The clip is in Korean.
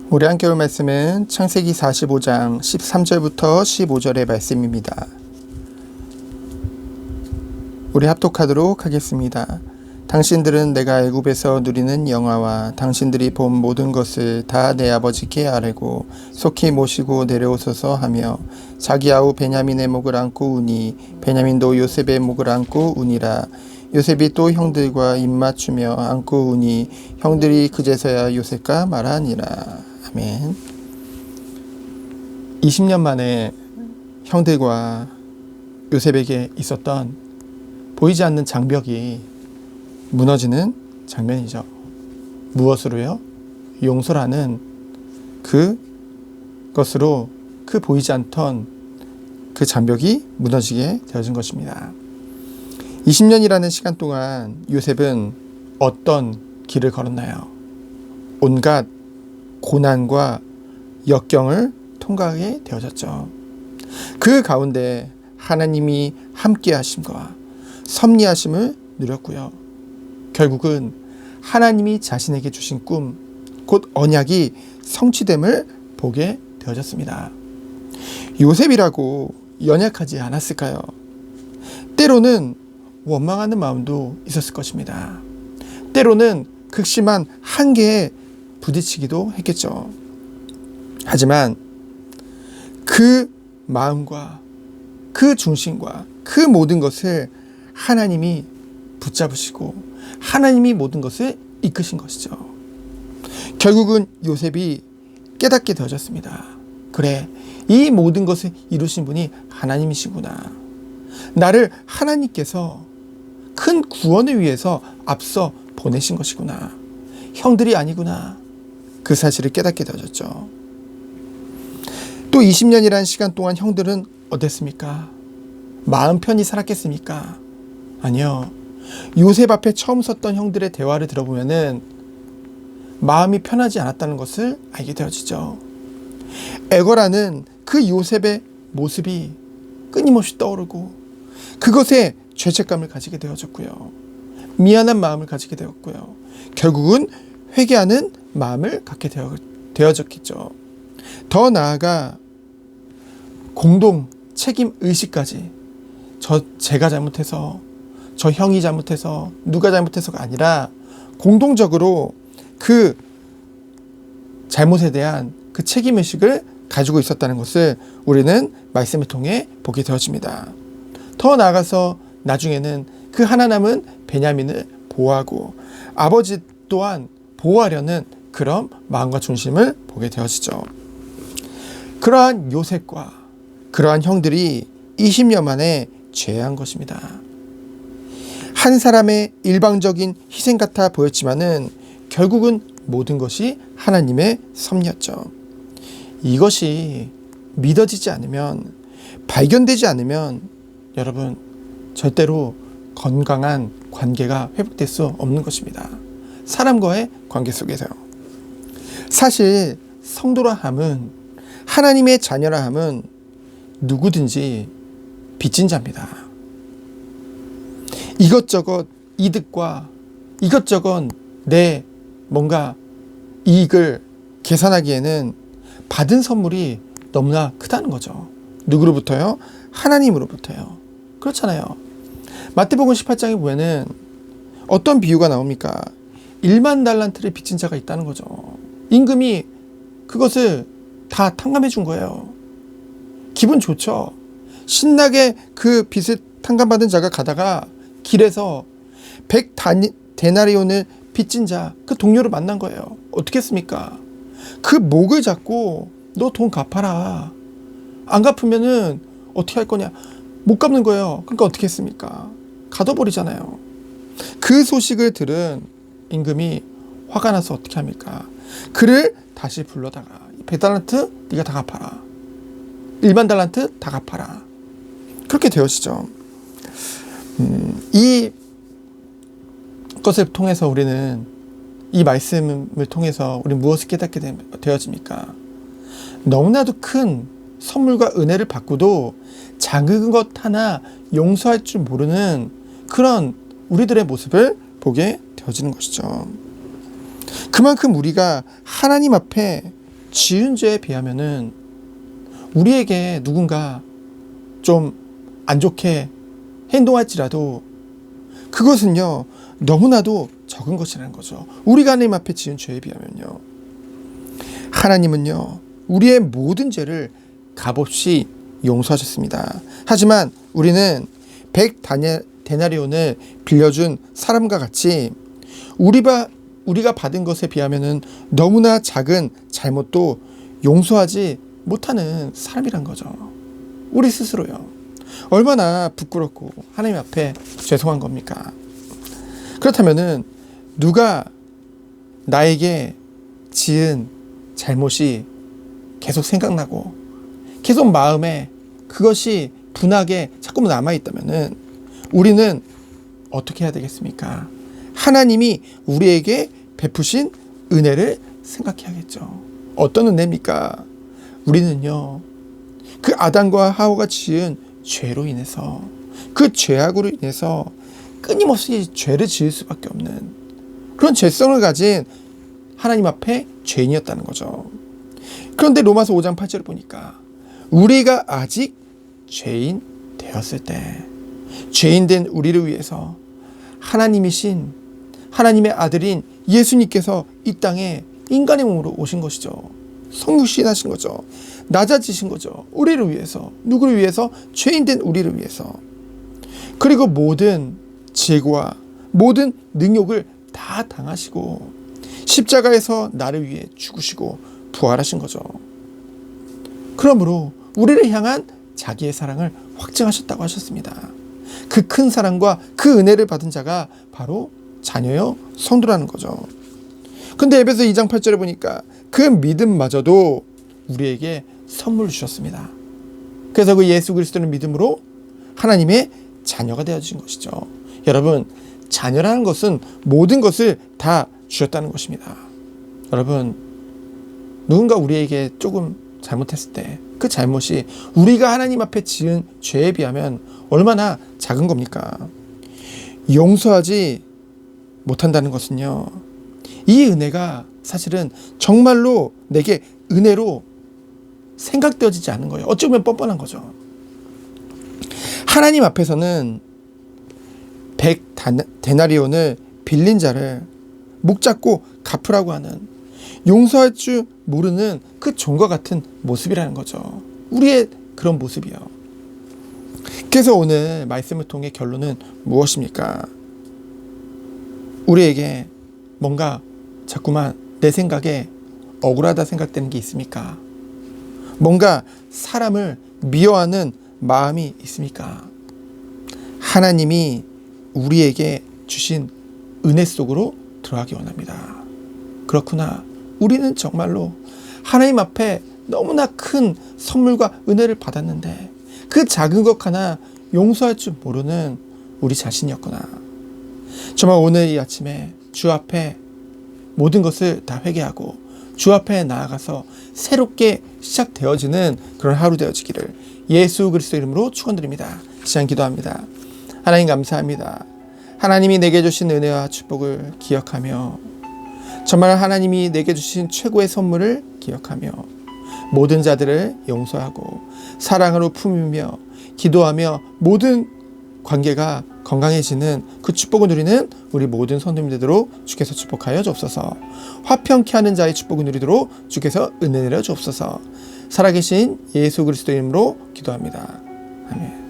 우리 함께 올 말씀은 창세기 45장 13절부터 15절의 말씀입니다. 우리 합독하도록 하겠습니다. 당신들은 내가 애굽에서 누리는 영화와 당신들이 본 모든 것을 다 내 아버지께 아뢰고 속히 모시고 내려오소서 하며 자기 아우 베냐민의 목을 안고 우니 베냐민도 요셉의 목을 안고 우니라. 요셉이 또 형들과 입맞추며 안고 우니 형들이 그제서야 요셉과 말하니라. 아멘. 20년 만에 형들과 요셉에게 있었던 보이지 않는 장벽이 무너지는 장면이죠. 무엇으로요? 용서라는 그것으로 그 보이지 않던 그 장벽이 무너지게 되어진 것입니다. 20년이라는 시간 동안 요셉은 어떤 길을 걸었나요? 온갖 고난과 역경을 통과하게 되어졌죠. 그 가운데 하나님이 함께 하심과 섭리하심을 누렸고요. 결국은 하나님이 자신에게 주신 꿈, 곧 언약이 성취됨을 보게 되어졌습니다. 요셉이라고 연약하지 않았을까요? 때로는 원망하는 마음도 있었을 것입니다. 때로는 극심한 한계에 부딪히기도 했겠죠. 하지만 그 마음과 그 중심과 그 모든 것을 하나님이 붙잡으시고 하나님이 모든 것을 이끄신 것이죠. 결국은 요셉이 깨닫게 되어졌습니다. 그래, 이 모든 것을 이루신 분이 하나님이시구나. 나를 하나님께서 큰 구원을 위해서 앞서 보내신 것이구나. 형들이 아니구나. 그 사실을 깨닫게 되어졌죠. 또 20년이라는 시간 동안 형들은 어땠습니까? 마음 편히 살았겠습니까? 아니요. 요셉 앞에 처음 섰던 형들의 대화를 들어보면은 마음이 편하지 않았다는 것을 알게 되어지죠. 애거라는 그 요셉의 모습이 끊임없이 떠오르고 그것에 죄책감을 가지게 되어졌고요. 미안한 마음을 가지게 되었고요. 결국은 회개하는 마음을 갖게 되어졌겠죠. 더 나아가 공동 책임 의식까지 제가 잘못해서 저 형이 잘못해서 누가 잘못해서가 아니라 공동적으로 그 잘못에 대한 그 책임 의식을 가지고 있었다는 것을 우리는 말씀을 통해 보게 되어집니다. 더 나아가서 나중에는 그 하나 남은 베냐민을 보호하고 아버지 또한 보호하려는 그런 마음과 중심을 보게 되어지죠. 그러한 요셉과 그러한 형들이 20년 만에 죄한 것입니다. 한 사람의 일방적인 희생 같아 보였지만은 결국은 모든 것이 하나님의 섭리였죠. 이것이 믿어지지 않으면, 발견되지 않으면 여러분 절대로 건강한 관계가 회복될 수 없는 것입니다. 사람과의 관계 속에서요. 사실 성도라 함은, 하나님의 자녀라 함은 누구든지 빚진 자입니다. 이것저것 이득과 이것저것 내 뭔가 이익을 계산하기에는 받은 선물이 너무나 크다는 거죠. 누구로부터요? 하나님으로부터요. 그렇잖아요. 마태복음 18장에 보면은 어떤 비유가 나옵니까? 1만 달란트를 빚진 자가 있다는 거죠. 임금이 그것을 다 탕감해 준 거예요. 기분 좋죠. 신나게 그 빚을 탕감받은 자가 가다가 길에서 100데나리온을 빚진 자, 그 동료를 만난 거예요. 어떻게 했습니까? 그 목을 잡고 너 돈 갚아라. 안 갚으면은 어떻게 할 거냐? 못 갚는 거예요. 그러니까 어떻게 했습니까? 가둬버리잖아요. 그 소식을 들은 임금이 화가 나서 어떻게 합니까? 그를 다시 불러다가 100달란트 네가 다 갚아라. 1만 달란트 다 갚아라. 그렇게 되어지죠. 이 것을 통해서 우리는, 이 말씀을 통해서 우리 무엇을 깨닫게 되어집니까? 너무나도 큰 선물과 은혜를 받고도 작은 것 하나 용서할 줄 모르는 그런 우리들의 모습을 보게 되어지는 것이죠. 그만큼 우리가 하나님 앞에 지은 죄에 비하면은 우리에게 누군가 좀 안 좋게 행동할지라도 그것은요 너무나도 적은 것이라는 거죠. 우리가 하나님 앞에 지은 죄에 비하면요. 하나님은요 우리의 모든 죄를 값없이 용서하셨습니다. 하지만 우리는 100데나리온을 빌려준 사람과 같이 우리가 받은 것에 비하면은 너무나 작은 잘못도 용서하지 못하는 사람이란 거죠. 우리 스스로요. 얼마나 부끄럽고 하나님 앞에 죄송한 겁니까? 그렇다면은 누가 나에게 지은 잘못이 계속 생각나고 계속 마음에 그것이 분하게 자꾸 남아있다면은 우리는 어떻게 해야 되겠습니까? 하나님이 우리에게 베푸신 은혜를 생각해야겠죠. 어떤 은혜입니까? 우리는요 그 아담과 하와가 지은 죄로 인해서 그 죄악으로 인해서 끊임없이 죄를 지을 수밖에 없는 그런 죄성을 가진 하나님 앞에 죄인이었다는 거죠. 그런데 로마서 5장 8절을 보니까 우리가 아직 죄인 되었을 때 죄인 된 우리를 위해서 하나님이신 하나님의 아들인 예수님께서 이 땅에 인간의 몸으로 오신 것이죠. 성육신하신 거죠. 낮아지신 거죠. 우리를 위해서. 누구를 위해서? 죄인 된 우리를 위해서. 그리고 모든 재고와 모든 능욕을 다 당하시고 십자가에서 나를 위해 죽으시고 부활하신 거죠. 그러므로 우리를 향한 자기의 사랑을 확증하셨다고 하셨습니다. 그 큰 사랑과 그 은혜를 받은 자가 바로 자녀요 성도라는 거죠. 근데 에베소 2장 8절에 보니까 그 믿음마저도 우리에게 선물 주셨습니다. 그래서 그 예수 그리스도를 믿음으로 하나님의 자녀가 되어진 것이죠. 여러분, 자녀라는 것은 모든 것을 다 주셨다는 것입니다. 여러분, 누군가 우리에게 조금 잘못했을 때 그 잘못이 우리가 하나님 앞에 지은 죄에 비하면 얼마나 작은 겁니까? 용서하지 못한다는 것은요, 이 은혜가 사실은 정말로 내게 은혜로 생각되어지지 않은 거예요. 어찌 보면 뻔뻔한 거죠. 하나님 앞에서는 100데나리온을 빌린 자를 목 잡고 갚으라고 하는 용서할 줄 모르는 그 종과 같은 모습이라는 거죠. 우리의 그런 모습이요. 그래서 오늘 말씀을 통해 결론은 무엇입니까? 우리에게 뭔가 자꾸만 내 생각에 억울하다 생각되는 게 있습니까? 뭔가 사람을 미워하는 마음이 있습니까? 하나님이 우리에게 주신 은혜 속으로 들어가기 원합니다. 그렇구나. 우리는 정말로 하나님 앞에 너무나 큰 선물과 은혜를 받았는데 그 작은 것 하나 용서할 줄 모르는 우리 자신이었구나. 정말 오늘 이 아침에 주 앞에 모든 것을 다 회개하고 주 앞에 나아가서 새롭게 시작되어지는 그런 하루 되어지기를 예수 그리스도 이름으로 축원드립니다. 시간 기도합니다. 하나님 감사합니다. 하나님이 내게 주신 은혜와 축복을 기억하며 정말 하나님이 내게 주신 최고의 선물을 기억하며 모든 자들을 용서하고 사랑으로 품으며 기도하며 모든 관계가 건강해지는 그 축복을 누리는 우리 모든 성도님 되도록 주께서 축복하여 주옵소서. 화평케 하는 자의 축복을 누리도록 주께서 은혜 내려 주옵소서. 살아계신 예수 그리스도 이름으로 기도합니다. 아멘.